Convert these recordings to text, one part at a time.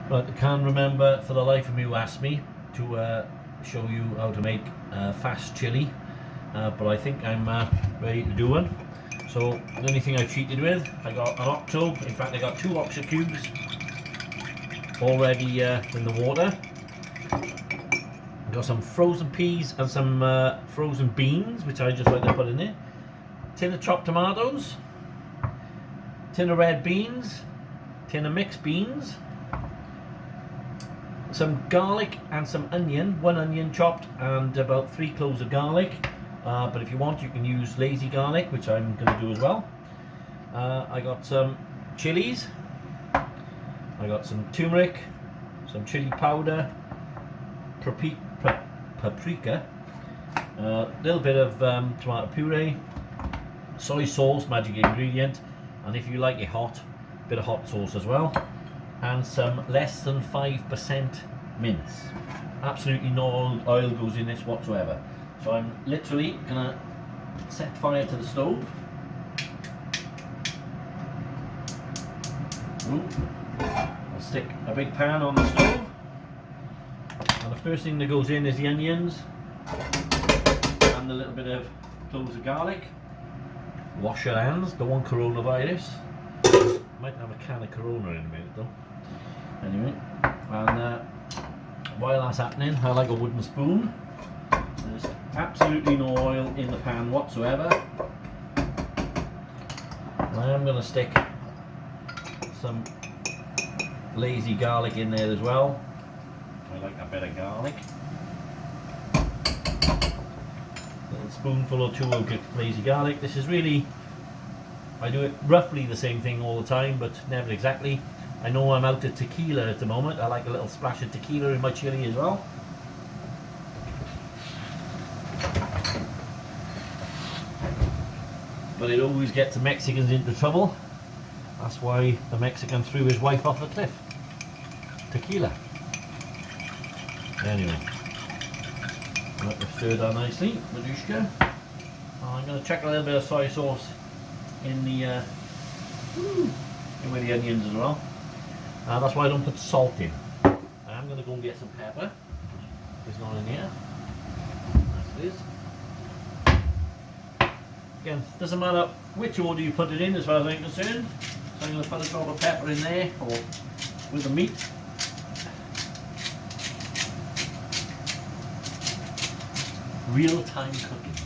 But I can't remember for the life of me who asked me to show you how to make fast chili. But I think I'm ready to do one. So the only thing I cheated with, I got an Octo. In fact, I got 2 Oxo cubes already in the water. I got some frozen peas and some frozen beans, which I just like to put in there. Tin of chopped tomatoes, tin of red beans, tin of mixed beans, some garlic and some onion, 1 onion chopped and about 3 cloves of garlic. But if you want, you can use lazy garlic, which I'm going to do as well. I got some chilies, I got some turmeric, some chili powder, paprika, a little bit of tomato puree, soy sauce, magic ingredient, and if you like it hot, a bit of hot sauce as well, and some less than 5% mince. Absolutely no oil goes in this whatsoever. So I'm literally gonna set fire to the stove. I'll stick a big pan on the stove, and the first thing that goes in is the onions and a little bit of cloves of garlic. Wash your hands, don't want coronavirus. Might have a can of Corona in a minute though. Anyway, and while that's happening, I like a wooden spoon. There's absolutely no oil in the pan whatsoever. I am going to stick some lazy garlic in there as well. I like a bit of garlic. Little spoonful or 2 of lazy garlic. This is really, I do it roughly the same thing all the time, but never exactly. I know I'm out of tequila at the moment. I like a little splash of tequila in my chili as well. But it always gets the Mexicans into trouble. That's why the Mexican threw his wife off the cliff. Tequila. Anyway, let me stir that nicely, Madushka. I'm going to chuck a little bit of soy sauce in the with the onions as well. That's why I don't put salt in. I'm going to go and get some pepper. It's not in here. That's it is. Again, doesn't matter which order you put it in as far as I'm concerned. So I'm going to put a drop of pepper in there, or with the meat. Real-time cooking.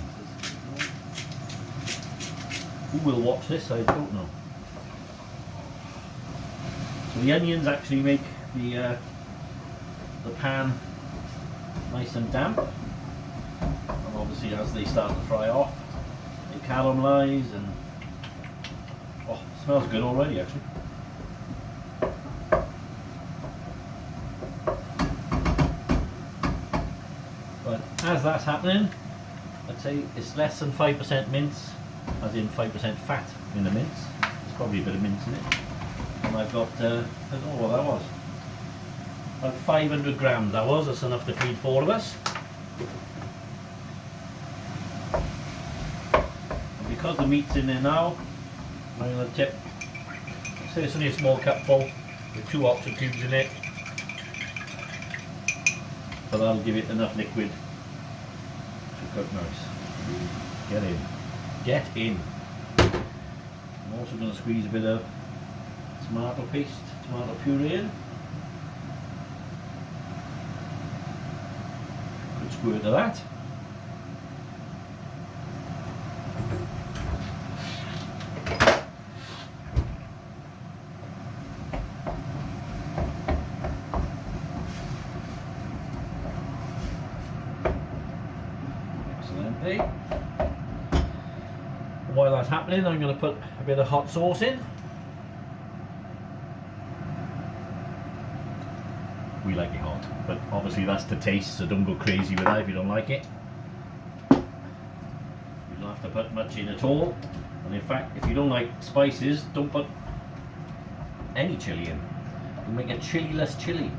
Who will watch this? I don't know. So the onions actually make the pan nice and damp. And obviously as they start to fry off, they caramelize and oh, it smells good already actually. But as that's happening, I'd say it's less than 5% mince, as in 5% fat in the mince. There's probably a bit of mince in it. And I've got, I don't know what that was, about 500 grams that was. That's enough to feed 4 of us. And because the meat's in there now, I'm going to tip, say it's only a small cupful with 2 Oxo cubes in it, but that'll give it enough liquid to cook nice. Get in. Get in. I'm also going to squeeze a bit of tomato paste, tomato puree in. Good squirt of that. Excellent. While that's happening, I'm going to put a bit of hot sauce in. We like it hot, but obviously that's the taste, so don't go crazy with that if you don't like it. You don't have to put much in at all, and in fact if you don't like spices, don't put any chili in. You'll make a chili-less chili.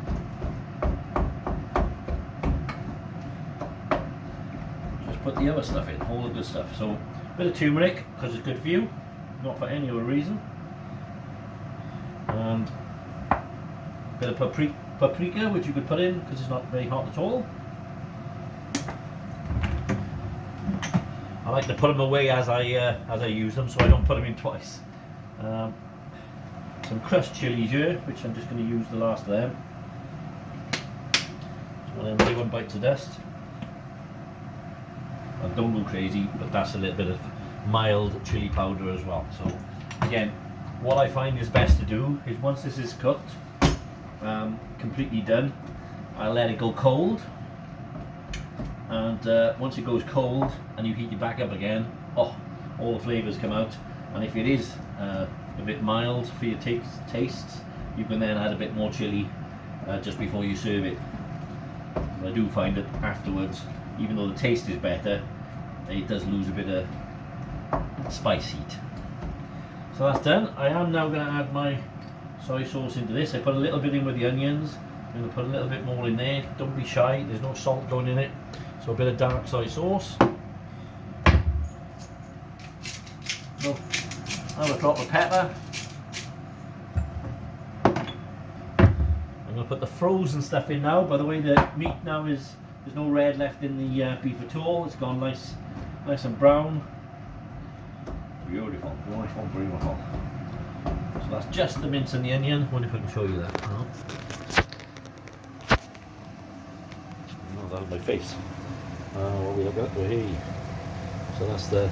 Just put the other stuff in, all the good stuff. So a bit of turmeric, because it's good for you, not for any other reason. And bit of paprika, which you could put in because it's not very hot at all. I like to put them away as I use them, so I don't put them in twice. Some crushed chilies here, which I'm just going to use the last of them. So then everyone bites the dust. I don't go crazy, but that's a little bit of mild chili powder as well. So again, what I find is best to do is once this is cooked, completely done, I let it go cold. And once it goes cold and you heat it back up again, oh, all the flavours come out. And if it is a bit mild for your tastes, you can then add a bit more chili just before you serve it. I do find that afterwards, even though the taste is better, it does lose a bit of spice heat. So that's done. I am now going to add my soy sauce into this. I put a little bit in with the onions. I'm going to put a little bit more in there. Don't be shy, there's no salt going in it. So a bit of dark soy sauce. So, have a drop of pepper. I'm going to put the frozen stuff in now. By the way, the meat now there's no red left in the beef at all. It's gone nice and brown. Beautiful, beautiful, beautiful. So that's just the mince and the onion. I wonder if I can show you that. No, that's my face. What we look at? Hey. So that's the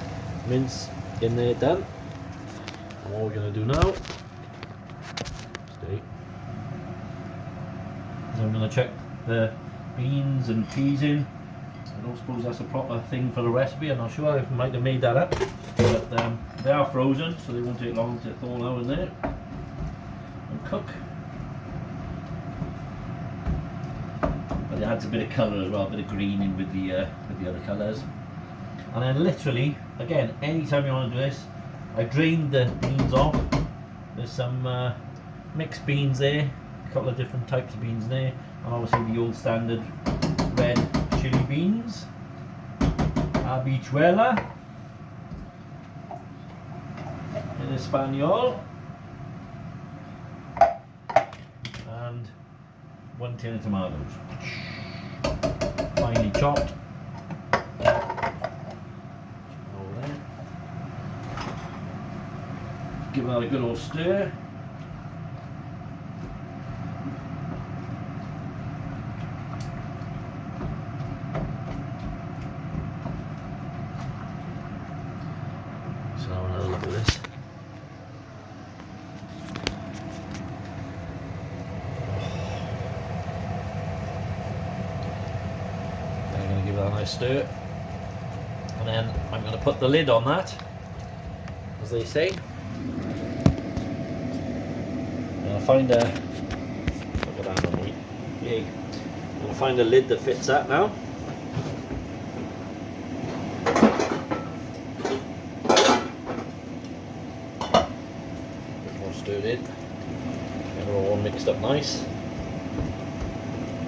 mince in there done. And what we're going to do now, is I'm going to check the beans and peas in. I don't suppose that's a proper thing for the recipe. I'm not sure. I might have made that up, but they are frozen, so they won't take long to thaw now in there and cook. But it adds a bit of colour as well, a bit of green in with the other colours. And then literally, again, anytime you want to do this, I drained the beans off. There's some mixed beans there, a couple of different types of beans there, and obviously the old standard red chili beans, habichuela in Espanol, and 1 tin of tomatoes, finely chopped. Give that a good old stir. So have another look at this. I'm going to give that a nice stir, and then I'm going to put the lid on that, as they say. Find a look at that on me. Yay. I'm gonna find a lid that fits that now. A bit more stirred in. Get it all mixed up nice.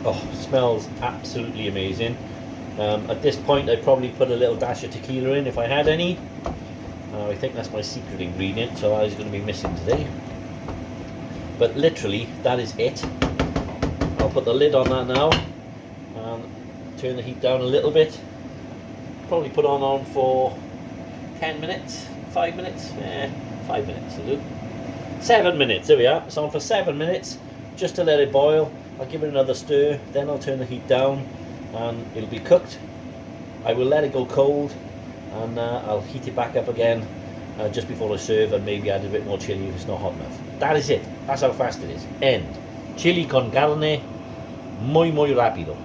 Oh, smells absolutely amazing. At this point, I'd probably put a little dash of tequila in if I had any. I think that's my secret ingredient, so that is going to be missing today. But literally, that is it. I'll put the lid on that now and turn the heat down a little bit. Probably put on for 10 minutes, 5 minutes, 5 minutes will do. 7 minutes, there we are. It's on for 7 minutes, just to let it boil. I'll give it another stir, then I'll turn the heat down and it'll be cooked. I will let it go cold and I'll heat it back up again just before I serve, and maybe add a bit more chili if it's not hot enough. That is it. That's how fast it is. End. Chili con carne, muy rápido.